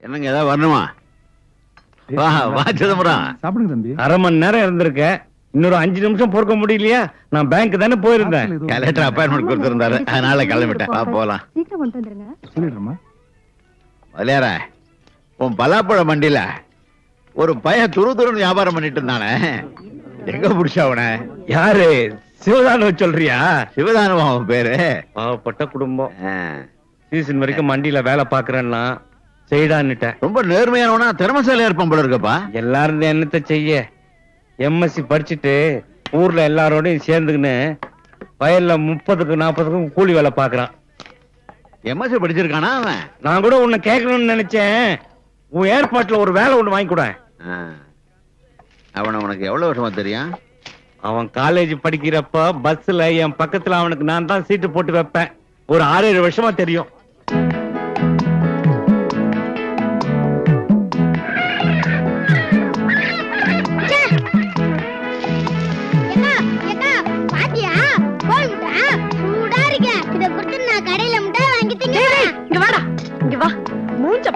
என்னங்க ஏதாவது வரணுமா? வா வா சிதம்பரம். சாப்பிடுங்க தம்பி. அரை மணி நேரம் இருந்திருக்கேன். இன்னொரு 5 நிமிஷம் பொறுக்க முடியலையா? நான் பேங்க் தானே போயிருந்தேன். கலெக்டர் அப்பாயின்மெண்ட் கொடுத்திருந்தாரு, அதனால கிளம்பிட்டேன். வா போலாம். சீக்கிரம் கொண்டு வந்துருங்க. சொல்லிடுறேம்மா. விளையாட உன் பலாப்பழ மண்டியில ஒரு பையன் துருன்னு வியாபாரம் பண்ணிட்டு இருந்தானே, எங்க புடிச்ச அவனை? யாரு? சிவதானு சொல்றியா? சிவதானவா அவன் பேரு? பாவப்பட்ட குடும்பம். சீசன் வரைக்கும் மண்டியில வேலை பாக்குறேன்னா செய்டான்னுட்டேன். ரொம்ப நேர்மையானவனா, திறமசாலியா இருப்பான் போல இருக்கப்பா. எல்லாரும் என்னத்த செய்ய, எம்எஸ்சி படிச்சுட்டு ஊர்ல எல்லாரோடையும் சேர்ந்துக்கின்னு வயல்ல 30க்கும் 40க்கும் கூலி வேலை பாக்குறான். எம்எஸ்சி படிச்சிருக்கானா அவன்? நான் கூட உன்னை கேட்கணும்னு நினைச்சேன். உன் ஏற்பாட்டுல ஒரு வேலை ஒண்ணு வாங்கி கூட. அவனை உனக்கு எவ்வளவு வருஷமா தெரியும்? அவன் காலேஜ் படிக்கிறப்ப பஸ்ல என் பக்கத்துல அவனுக்கு நான் தான் சீட்டு போட்டு வைப்பேன். ஒரு 6-7 வருஷமா தெரியும்.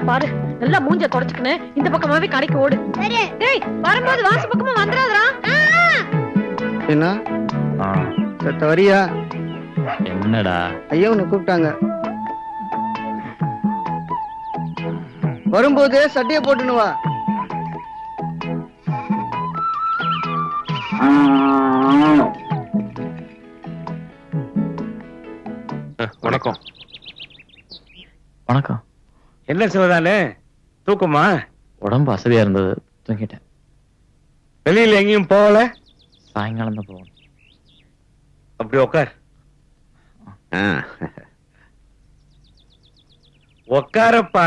பாரு, நல்லா மூஞ்ச தொடச்சுக்கின்னு இந்த பக்கமாவே கடைக்கு ஓடு. டேய், வரும்போது வாச பக்கமா வந்துடாதடா. என்ன சத்த வரியா? என்னடா? ஐயா உன்னை கூப்பிட்டாங்க. வரும்போது சட்டையை போட்டுன்னு வா. வணக்கம். வணக்கம். என்ன சிவதானு, தூக்கமா? உடம்பு அசதியா இருந்தது, தூங்கிட்டேன். வெளியில எங்கேயும் போகல? சாயங்காலம் தான் போகணும். அப்படி உக்கார். உக்காரப்பா.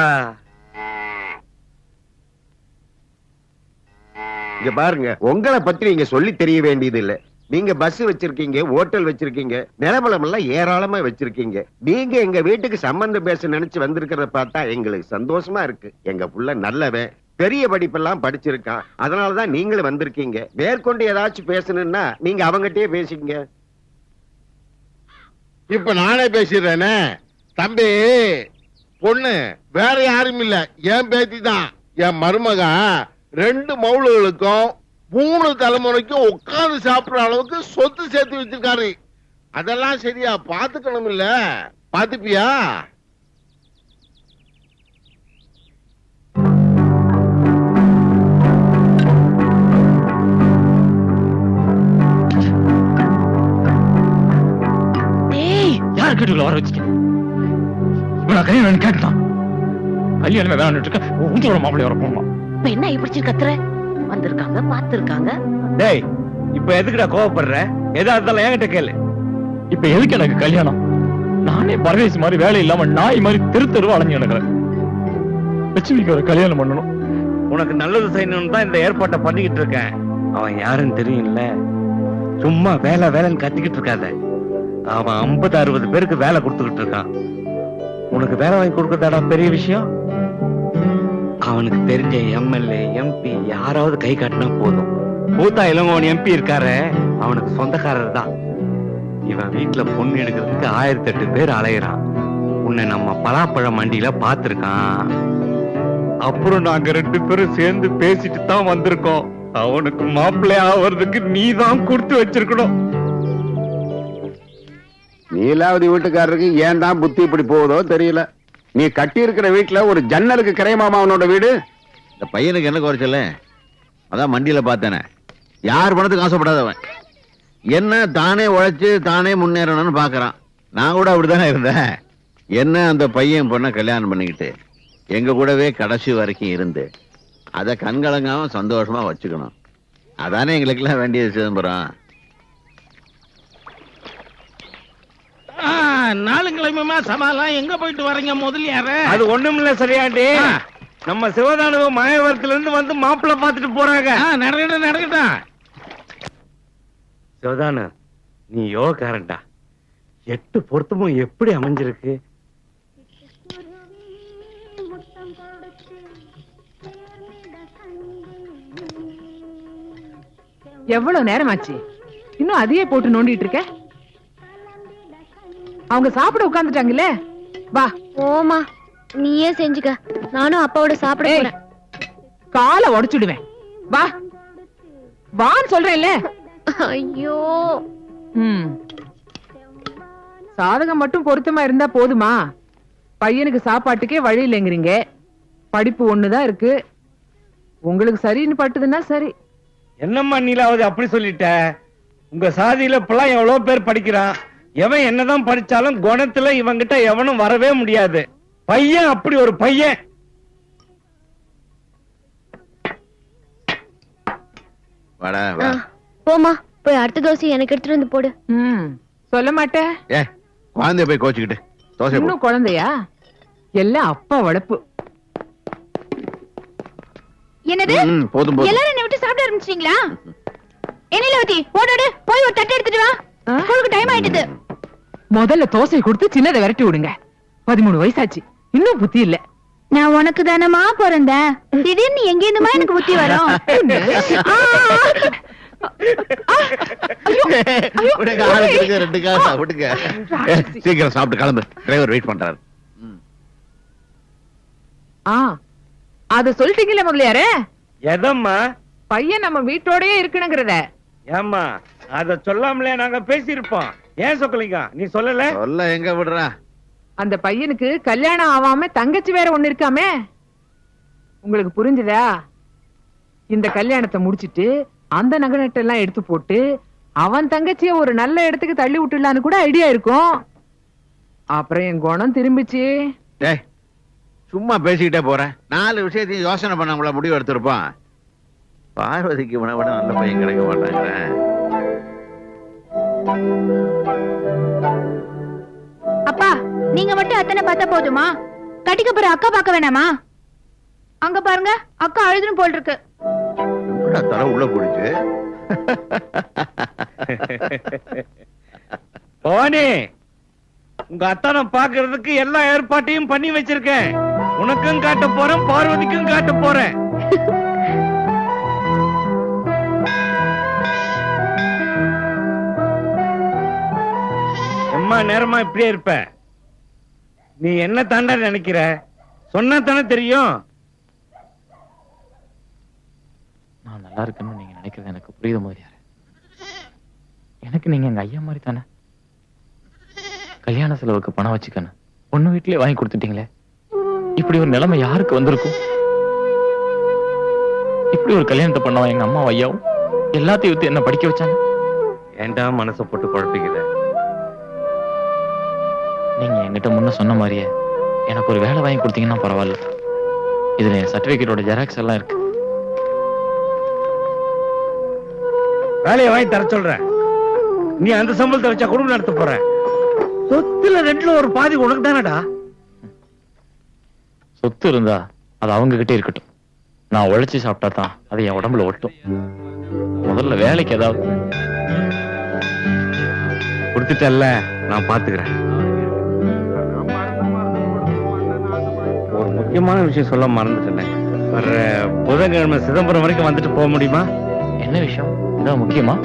இங்க பாருங்க, உங்களை பத்தி நீங்க சொல்லி தெரிய வேண்டியது இல்ல. நீங்க பஸ் வச்சிருக்கீங்க, ஹோட்டல் வச்சிருக்கீங்க, நிலவளம் எல்லாம் ஏராளமா வச்சிருக்கீங்க. நீங்க எங்க வீட்டுக்கு சம்பந்தம் பேச நினைச்சு வந்திருக்கிறத பார்த்தா எங்களுக்கு சந்தோஷமா இருக்கு. எங்க புள்ள நல்லவன், பெரிய படிப்பெல்லாம் படிச்சிருக்கான். அதனாலதான் நீங்களும் வந்திருக்கீங்க. மேற்கொண்டு ஏதாச்சும் பேசணும்னா நீங்க அவங்ககிட்டயே பேசிக்கங்க. இப்ப நானே பேசிடுறேனே. தம்பி, பொண்ணு வேற யாரும் இல்ல, என் பேத்தி தான். என் மருமக 2 மவுளுகளுக்கும் 3 தலைமுறைக்கும் உட்கார்ந்து சாப்பிடுற அளவுக்கு சொத்து சேர்த்து வச்சிருக்காரு. அதெல்லாம் சரியா பாத்துக்கணும் இல்ல? பாத்துப்பியா? யார் கேட்டுக்குள்ள வர வச்சுக்க? இவன் கல்யாணம் கேட்டான். கல்யாணமே வேணான்னு இருக்க, உங்களோட மாப்பிள்ளை வர போமா. இப்ப என்ன இப்படி கத்துற? வந்திருக்காங்க, பாத்துருக்காங்க. டேய், இப்ப எதுக்குடா கோவப்படுற? எதா இருந்தாலும் என்கிட்ட கேளு. இப்ப எதுக்கு எனக்கு கல்யாணம்? நானே பரதேசி மாதிரி வேலை இல்லாம நாய் மாதிரி தெருவா அலைஞ்சு நடக்கிறேன். லட்சுமிக்கு ஒரு கல்யாணம் பண்ணணும். உனக்கு நல்லது செய்யணும்னு தான் இந்த ஏற்பாட்டை பண்ணிக்கிட்டு இருக்கேன். அவன் யாருன்னு தெரியும்ல? சும்மா வேலை வேலைன்னு கத்திக்கிட்டு இருக்காத. அவன் 50-60 பேருக்கு வேலை கொடுத்துக்கிட்டு இருக்கான். உனக்கு வேலை வாங்கி கொடுக்கறதாடா பெரிய விஷயம். அவனுக்கு தெரிஞ்ச எம்எல்ஏ, எம்பி யாராவது கை காட்டினா போதும். பூத்தா இளங்கோவன் எம்பி இருக்காரு, அவனுக்கு சொந்தக்காரர் தான். இவன் வீட்டுல பொண்ணு எடுக்கிறதுக்கு 1008 பேர் அலையிறான். உன்னை நம்ம பலாப்பழ மண்டியில பாத்துருக்கான். அப்புறம் நாங்க 2 பேரும் சேர்ந்து பேசிட்டு தான் வந்திருக்கோம். அவனுக்கு மாப்பிள்ளை ஆவறதுக்கு நீ தான் கொடுத்து வச்சிருக்கணும். நீலாவதி வீட்டுக்காரருக்கு ஏன் தான் புத்தி இப்படி போகுதோ தெரியல. நீ கட்டி இருக்கிற வீட்டுல ஒரு ஜன்னலுக்கு கிரைமாமா அவனோட வீடு. இந்த பையனுக்கு என்ன குறைச்சல? அதான் மண்டியில பார்த்தேனே, யார் பணத்துக்கு ஆசைப்படாதவன். என்ன தானே உழைச்சு தானே முன்னேறணும்னு பாக்குறான். நான் கூட அப்படித்தானே இருந்தேன். என்ன அந்த பையன் பொண்ணை கல்யாணம் பண்ணிக்கிட்டு எங்க கூடவே கடைசி வரைக்கும் இருந்து அதை கண்கலங்காம சந்தோஷமா வச்சுக்கணும். அதானே எங்களுக்கு எல்லாம் வேண்டியது சிதம்பரம். நாளுங்கிழமைமா சமாளம் எங்க போயிட்டு வரீங்க முதலியார? அது ஒண்ணும் இல்ல சரியாண்டி. நம்ம சிவதானு மாயவரத்துல இருந்து வந்து மாப்பிள்ளை பாத்துட்டு போறாங்க. நடக்கட்டும் நடக்கட்டும். சிவதானு, நீ யோகாரண்டா. 8 பொருத்தமும் எப்படி அமைஞ்சிருக்கு. எவ்வளவு நேரம் ஆச்சு, இன்னும் அதையே போட்டு நோண்டிட்டு இருக்க? அவங்க சாப்பிட உட்கார்ந்துட்டாங்கல்ல, வா. ஓமா, நீயே செஞ்சுக்க, நானும் அப்பாவோட சாப்பிட ஏய், போறேன். காலை உடைச்சுடுவேன். வா வான்னு சொல்றேன்ல. ஐயோ, ம். சாதகம் மட்டும் பொருத்தமா இருந்தா போதுமா? பையனுக்கு சாப்பாட்டுக்கே வழி இல்லைங்கிறீங்க. படிப்பு ஒண்ணுதான் இருக்கு. உங்களுக்கு சரின்னு பட்டுதுன்னா சரி. என்னம்மா நீலாவது அப்படி சொல்லிட்ட? உங்க சாதியில இப்பெல்லாம் எவ்வளவு பேர் படிக்கிறான். எவன் என்னதான் படிச்சாலும் குணத்துல இவங்கிட்ட எவனும் வரவே முடியாது. பையன் அப்படி ஒரு பையன். வாடா வா. போமா, போய் அடுத்த தோசை எனக்கு எடுத்துட்டு வந்து போடு. ம். சொல்ல மாட்டேன். ஏ குழந்தைய போய் கோச்சுக்கிட்டு தோசை போடு. இன்னும் குழந்தையா? எல்லாம் அப்பா வளர்ப்பு. என்னது? போதும் போதும். எல்லாரும் என்ன விட்டு சாப்பிட ஆரம்பிச்சிட்டீங்களா? எனிலவதி, ஓடோடு போய் ஒரு தட்டு எடுத்துட்டு வா. ஸ்கூலுக்கு டைம் ஆயிடுது. முதல்ல தோசை கொடுத்து சின்னதை விரட்டி விடுங்க. 13 வயசாச்சு, இன்னும் புத்தி இல்ல. நான் உனக்கு தானமா பிறந்தேன். திடீர்னு எங்க இருந்துமா எனக்கு புத்தி வரும்? விடுங்க, ஆளுக்கு இருக்கு, 2 காசா விடுங்க. சீக்கிரம் சாப்பிட்டு கிளம்பு, டிரைவர் வெயிட் பண்றாரு. அத சொல்லிட்டீங்களே முதலியாரே. எதம்மா? பையன் நம்ம வீட்டோடயே இருக்கணுங்கிறத. ஏம்மா அத சொல்லாமலே நாங்க பேசியிருப்போம். ஏன் சொக்கலிங்க நீ சொல்லல? சொல்ல எங்க விடுறா? அந்த பையனுக்கு கல்யாணம் ஆகாம தங்கச்சி வேற ஒண்ணு இருக்காமே. உங்களுக்கு புரிஞ்சுதா? இந்த கல்யாணத்தை முடிச்சிட்டு அந்த நகை நட்டெல்லாம் எடுத்து போட்டு அவன் தங்கச்சிய ஒரு நல்ல இடத்துக்கு தள்ளி விட்டுலான்னு கூட ஐடியா இருக்கும். அப்புறம் என் குணம் திரும்பிச்சு. டேய் சும்மா பேசிக்கிட்டே போறேன். 4 விஷயத்தையும் யோசனை பண்ண முடிவு எடுத்திருப்பான். பார்வதிக்கு இவனை விட நல்ல பையன் கிடைக்க மாட்டாங்க. அப்பா, நீங்க மட்டும் அத்தனை பார்த்தா போதுமா? கட்டிக்க போற அக்கா பார்க்க வேணாமா? அங்க பாருங்க, அக்கா அழுதுன்னு போல் இருக்கு. தலை உள்ள போடுச்சு. பவானி, உங்க அத்தானை பாக்குறதுக்கு எல்லா ஏற்பாட்டையும் பண்ணி வச்சிருக்கேன். உனக்கும் காட்ட போறேன், பார்வதிக்கும் காட்ட போறேன். எம்மா நேரமா இப்படியே இருப்ப? நீ என்ன தாண்டா நினைக்கிற? சொன்னா தானே தெரியும். நான் நல்லா இருக்கணும்னு நீங்க நினைக்கிறது எனக்கு புரியுது முதலியாரே. எனக்கு நீங்க எங்க ஐயா மாதிரி தானே. கல்யாண செலவுக்கு பணம் வச்சுக்கணும் பொண்ணு வீட்டிலே வாங்கி கொடுத்துட்டீங்களே. இப்படி ஒரு நிலைமை யாருக்கு வந்திருக்கும்? இப்படி ஒரு கல்யாணத்தை பண்ணவன் எங்க அம்மா ஐயாவும் எல்லாத்தையும் வித்து என்ன படிக்க வச்சாங்க. ஏண்டா மனசை போட்டு குழப்பிக்கிற? நீங்க என்கிட்ட முன்ன சொன்ன மாதிரியே எனக்கு ஒரு வேலை வாங்கி கொடுத்தீங்கன்னா பரவாயில்ல. இதுல என் சர்டிபிகேட்டோட ஜெராக்ஸ் எல்லாம் இருக்கு. வேலையை வாங்கி தர சொல்றேன். நீ அந்த சம்பளத்தை வச்சா குடும்பம் நடத்த போற. சொத்துல 2ல ஒரு பாதி உனக்கு தானடா. சொத்து இருந்தா அது அவங்க கிட்டே இருக்கட்டும். நான் உழைச்சி சாப்பிட்டா தான் அது என் உடம்புல ஒட்டும். முதல்ல வேலைக்கு ஏதாவது கொடுத்துட்டல்ல, நான் பாத்துக்கிறேன். ஒரு முக்கியமான விஷயம் சொல்ல மறந்துட்டேன். வர்ற புதன்கிழமை சிதம்பரம் வரைக்கும் வந்துட்டு போக முடியுமா? என்ன விஷயம்? இதான் முக்கியமா?